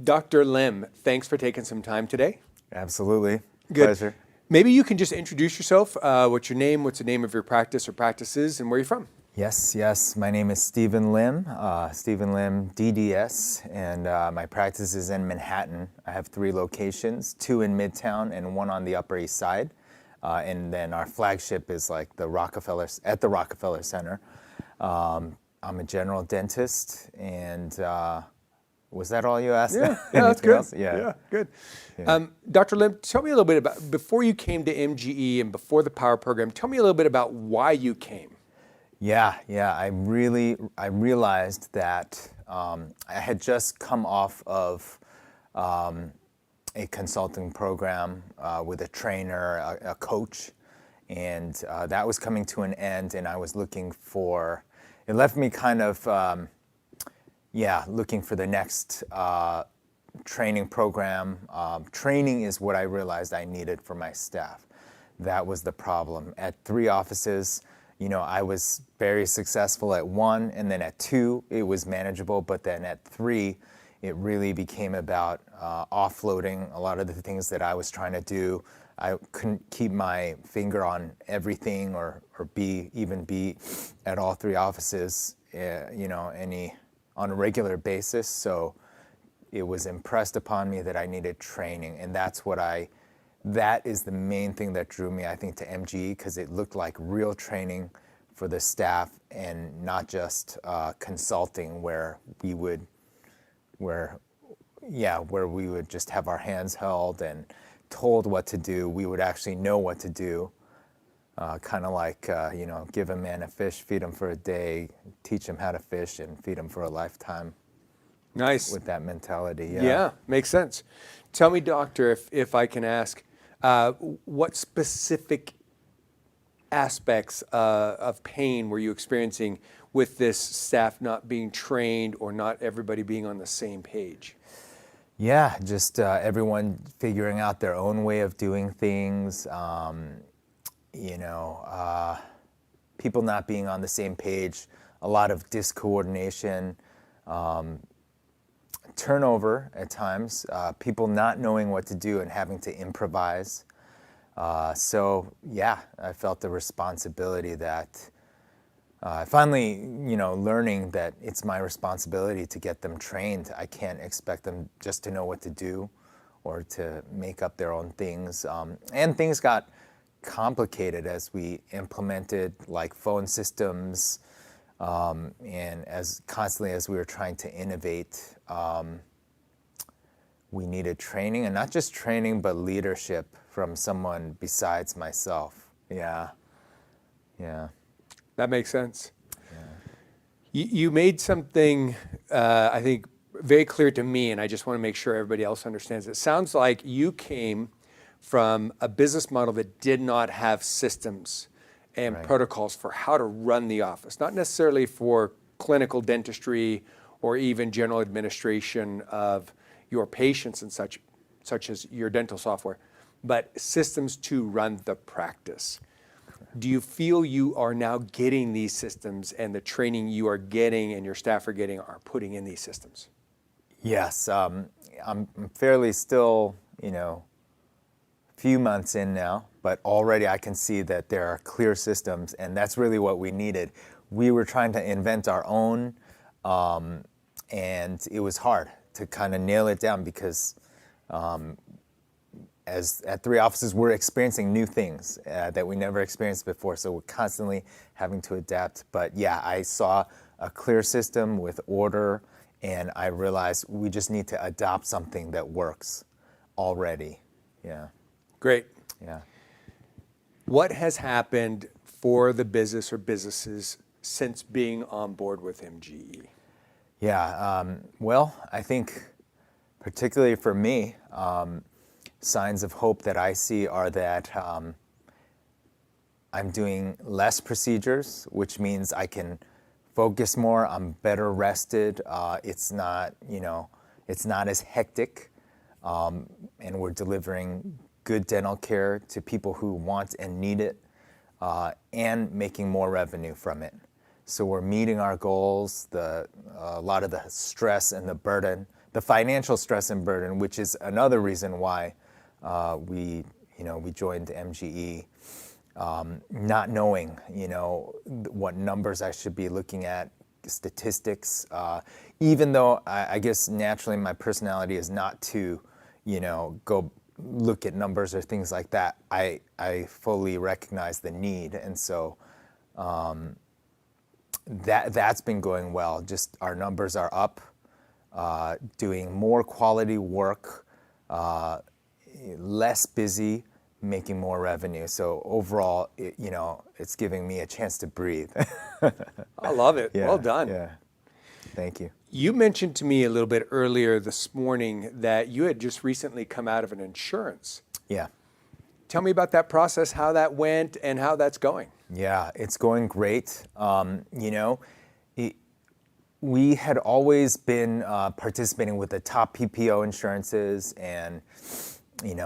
Dr. Lim, thanks for taking some time today. Absolutely. Good. Pleasure. Maybe you can just introduce yourself. What's your name? What's the name of your practice or practices, and where you're from? Yes. My name is Stephen Lim, Stephen Lim, DDS, and my practice is in Manhattan. I have 3 locations, 2 in Midtown and 1 on the Upper East Side. And then our flagship is like at the Rockefeller Center. I'm a general dentist, and was that all you asked? Yeah, that's good. Else? Yeah, good. Yeah. Dr. Lim, tell me a little bit about, before you came to MGE and before the Power Program, tell me a little bit about why you came. Yeah. I realized that I had just come off of a consulting program with a trainer, a coach, and that was coming to an end, and I was looking for, it left me kind of, looking for the next training program. Training is what I realized I needed for my staff. That was the problem. At 3 offices, I was very successful at 1, and then at 2, it was manageable, but then at 3, it really became about offloading a lot of the things that I was trying to do. I couldn't keep my finger on everything or be at all 3 offices, on a regular basis. So it was impressed upon me that I needed training, and that is the main thing that drew me, I think, to MGE, because it looked like real training for the staff and not just consulting where we would just have our hands held and told what to do. We would actually know what to do, kind of like, give a man a fish, feed him for a day, teach him how to fish, and feed him for a lifetime. Nice. With that mentality, Yeah, makes sense. Tell me, doctor, if I can ask, what specific aspects of pain were you experiencing with this staff not being trained or not everybody being on the same page? Yeah, just everyone figuring out their own way of doing things, people not being on the same page, a lot of discoordination, turnover at times, people not knowing what to do and having to improvise. I felt the responsibility that finally, learning that it's my responsibility to get them trained. I can't expect them just to know what to do or to make up their own things. And things got complicated as we implemented like phone systems, and as constantly as we were trying to innovate, we needed training, and not just training, but leadership from someone besides myself. Yeah. That makes sense. Yeah. You made something, I think, very clear to me, and I just want to make sure everybody else understands. It sounds like you came from a business model that did not have systems and protocols for how to run the office, not necessarily for clinical dentistry or even general administration of your patients and such as your dental software, but systems to run the practice. Do you feel you are now getting these systems, and the training you are getting and your staff are getting are putting in these systems? Yes, I'm fairly still, few months in now, but already I can see that there are clear systems, and that's really what we needed. We were trying to invent our own, and it was hard to kind of nail it down because as at 3 offices, we're experiencing new things that we never experienced before, so we're constantly having to adapt. But yeah, I saw a clear system with order, and I realized we just need to adopt something that works already. Yeah. Great. Yeah. What has happened for the business or businesses since being on board with MGE? Yeah, well, I think particularly for me, signs of hope that I see are that I'm doing less procedures, which means I can focus more, I'm better rested, it's not as hectic, and we're delivering good dental care to people who want and need it, and making more revenue from it. So we're meeting our goals. A lot of the stress and the the financial stress and burden, which is another reason why we joined MGE, not knowing, what numbers I should be looking at, statistics, even though I guess naturally my personality is not to, go look at numbers or things like that. I fully recognize the need. And so that's been going well. Just our numbers are up, doing more quality work, less busy, making more revenue. So overall, it's giving me a chance to breathe. I love it. Yeah, Well done. Yeah. Thank you. You mentioned to me a little bit earlier this morning that you had just recently come out of an insurance. Yeah. Tell me about that process, how that went, and how that's going. Yeah, it's going great. We had always been participating with the top PPO insurances, and in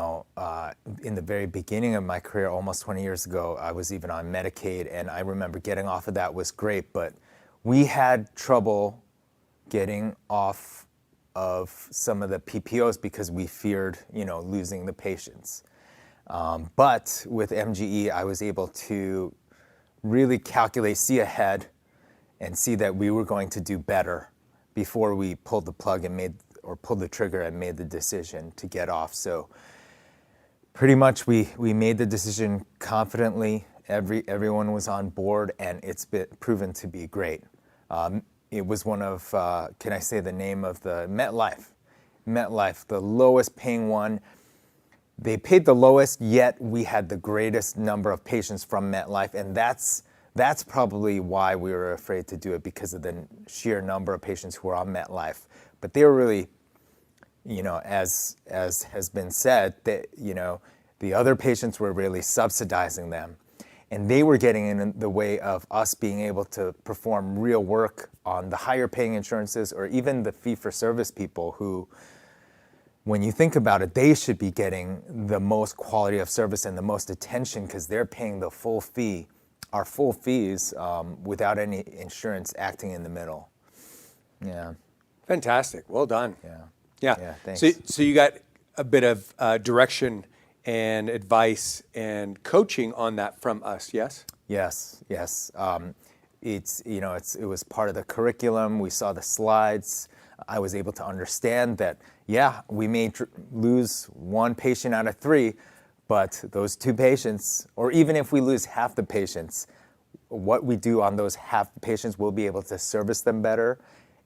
the very beginning of my career, almost 20 years ago, I was even on Medicaid, and I remember getting off of that was great, but we had trouble getting off of some of the PPOs because we feared, losing the patients. But with MGE, I was able to really calculate, see ahead, and see that we were going to do better before we pulled the plug and pulled the trigger and made the decision to get off. So pretty much we made the decision confidently. Everyone was on board, and it's been proven to be great. It was one of, can I say the name of the MetLife, the lowest paying one. They paid the lowest, yet we had the greatest number of patients from MetLife, and that's probably why we were afraid to do it, because of the sheer number of patients who were on MetLife. But they were really, as has been said, that the other patients were really subsidizing them, and they were getting in the way of us being able to perform real work on the higher paying insurances, or even the fee-for-service people who, when you think about it, they should be getting the most quality of service and the most attention because they're paying the full fee, our full fees, without any insurance acting in the middle. Yeah. Fantastic. Well done. Yeah. Yeah. Thanks. So you got a bit of direction and advice and coaching on that from us, yes? Yes. It was part of the curriculum. We saw the slides. I was able to understand that, we may lose one patient out of 3, but those 2 patients, or even if we lose half the patients, what we do on those half the patients, we'll be able to service them better,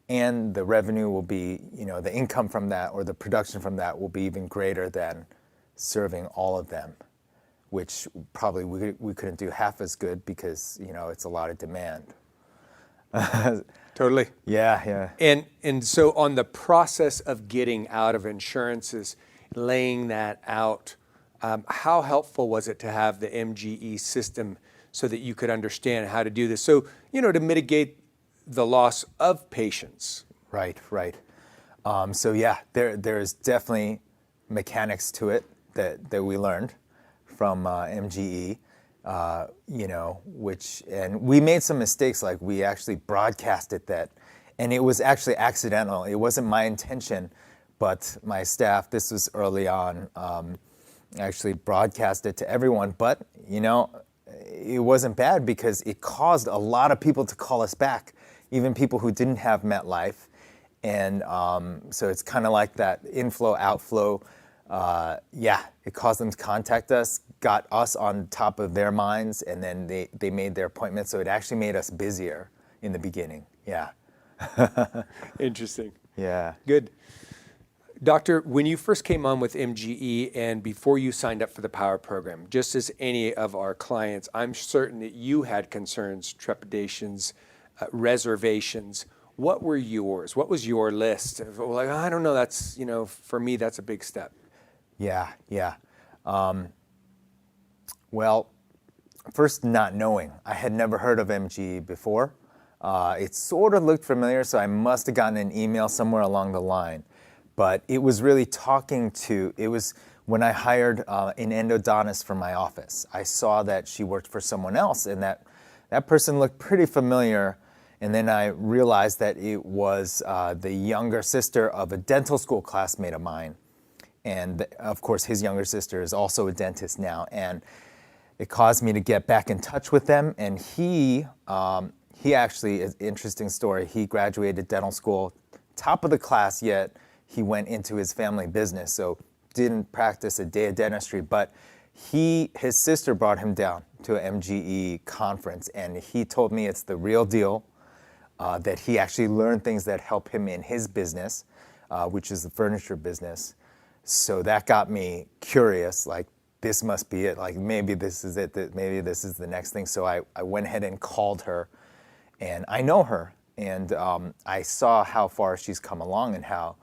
and the revenue will be, the income from that or the production from that will be even greater than serving all of them, which probably we couldn't do half as good because, it's a lot of demand. Totally. Yeah. And so on the process of getting out of insurances, laying that out, how helpful was it to have the MGE system so that you could understand how to do this? So, to mitigate the loss of patients. Right. There's definitely mechanics to it that we learned from MGE. And we made some mistakes, like we actually broadcasted that, and it was actually accidental. It wasn't my intention, but my staff, this was early on, actually broadcasted to everyone. But, it wasn't bad because it caused a lot of people to call us back, even people who didn't have MetLife. And so it's kind of like that inflow, outflow. It caused them to contact us, got us on top of their minds, and then they made their appointments. So it actually made us busier in the beginning. Yeah. Interesting. Yeah. Good. Doctor, when you first came on with MGE and before you signed up for the Power Program, just as any of our clients, I'm certain that you had concerns, trepidations, reservations. What were yours? What was your list? Like, I don't know, that's, for me, that's a big step. Yeah. Well, first, not knowing. I had never heard of MGE before. It sort of looked familiar, so I must have gotten an email somewhere along the line. But it was really it was when I hired an endodontist for my office. I saw that she worked for someone else, and that person looked pretty familiar. And then I realized that it was the younger sister of a dental school classmate of mine. And of course, his younger sister is also a dentist now. And it caused me to get back in touch with them. And he actually, is an interesting story, he graduated dental school, top of the class, yet he went into his family business. So didn't practice a day of dentistry, but his sister brought him down to an MGE conference, and he told me it's the real deal, that he actually learned things that help him in his business, which is the furniture business. So that got me curious, like, this must be it. Like, maybe this is it, maybe this is the next thing. So I went ahead and called her, and I know her, and I saw how far she's come along and how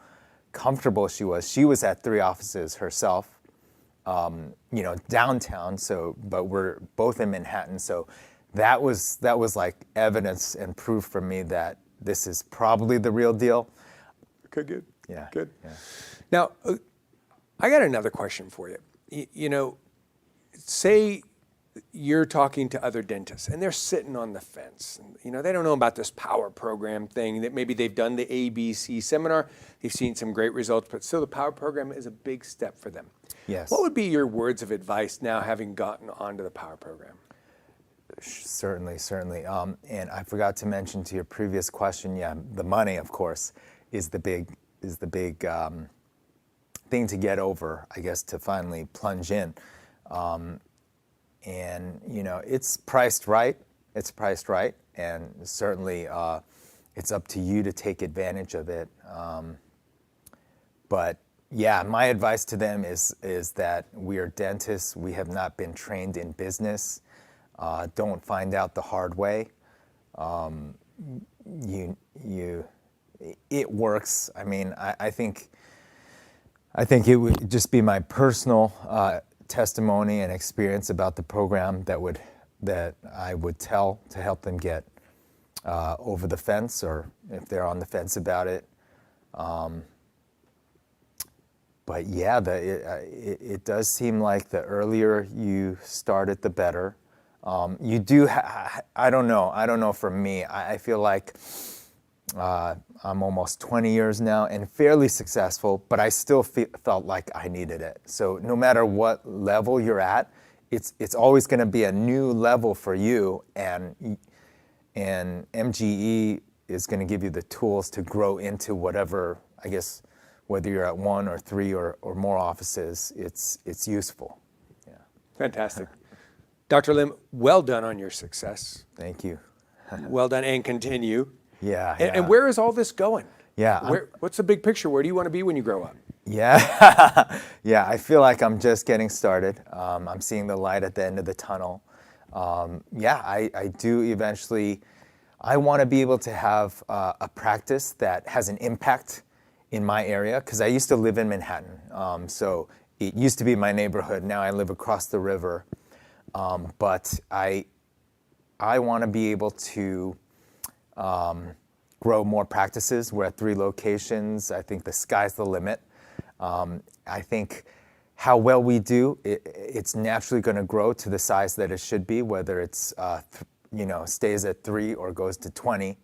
comfortable she was. She was at 3 offices herself, downtown. So, but we're both in Manhattan. So that was like evidence and proof for me that this is probably the real deal. Okay, good. Yeah. Good. Yeah. Now, I got another question for you. Say you're talking to other dentists and they're sitting on the fence. They don't know about this power program thing, that maybe they've done the ABC seminar, they've seen some great results, but still the power program is a big step for them. Yes. What would be your words of advice now, having gotten onto the power program? Certainly. And I forgot to mention to your previous question, the money, of course, is the big thing to get over, I guess, to finally plunge in. And it's priced right. And certainly it's up to you to take advantage of it. But yeah, my advice to them is that we are dentists. We have not been trained in business. Don't find out the hard way. It works. I mean, I think it would just be my personal testimony and experience about the program that I would tell to help them get over the fence, or if they're on the fence about it. But yeah, it does seem like the earlier you start it, the better. You do. I don't know. For me, I feel like I'm almost 20 years now and fairly successful, but I still felt like I needed it. So no matter what level you're at, it's always going to be a new level for you, and MGE is going to give you the tools to grow into whatever, I guess, whether you're at 1 or 3 or more offices, it's useful. Yeah. Fantastic. Dr. Lim, well done on your success. Thank you. Well done, and continue. Yeah. And where is all this going? Yeah. What's the big picture? Where do you want to be when you grow up? Yeah. Yeah, I feel like I'm just getting started. I'm seeing the light at the end of the tunnel. I do eventually, I want to be able to have a practice that has an impact in my area, because I used to live in Manhattan. So it used to be my neighborhood. Now I live across the river. But I want to be able to grow more practices. We're at 3 locations. I think the sky's the limit. I think how well we do, it's naturally going to grow to the size that it should be, whether it's stays at 3 or goes to 20.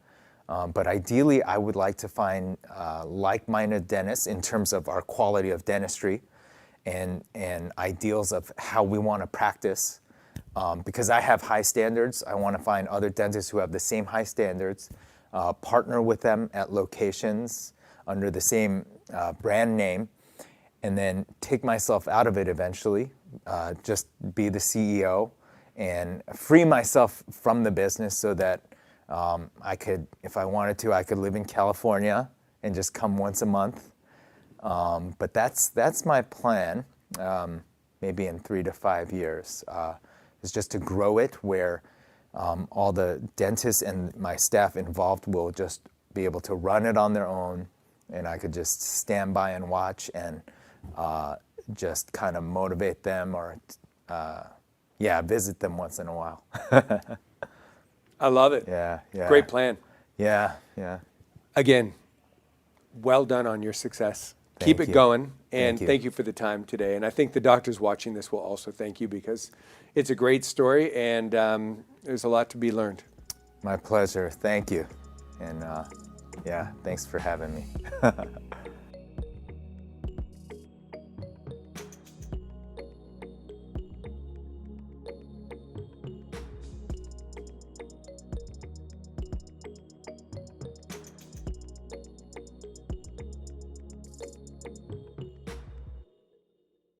But ideally, I would like to find like-minded dentists in terms of our quality of dentistry and ideals of how we want to practice. Because I have high standards, I want to find other dentists who have the same high standards, partner with them at locations under the same brand name, and then take myself out of it eventually, just be the CEO and free myself from the business so that I could, if I wanted to, I could live in California and just come once a month. But that's my plan, maybe in 3 to 5 years. Is just to grow it where all the dentists and my staff involved will just be able to run it on their own, and I could just stand by and watch and just kind of motivate them or, visit them once in a while. I love it. Yeah. Great plan. Yeah. Again, well done on your success. Keep it going, and thank you for the time today. And I think the doctors watching this will also thank you, because it's a great story, and there's a lot to be learned. My pleasure. Thank you. And yeah, thanks for having me.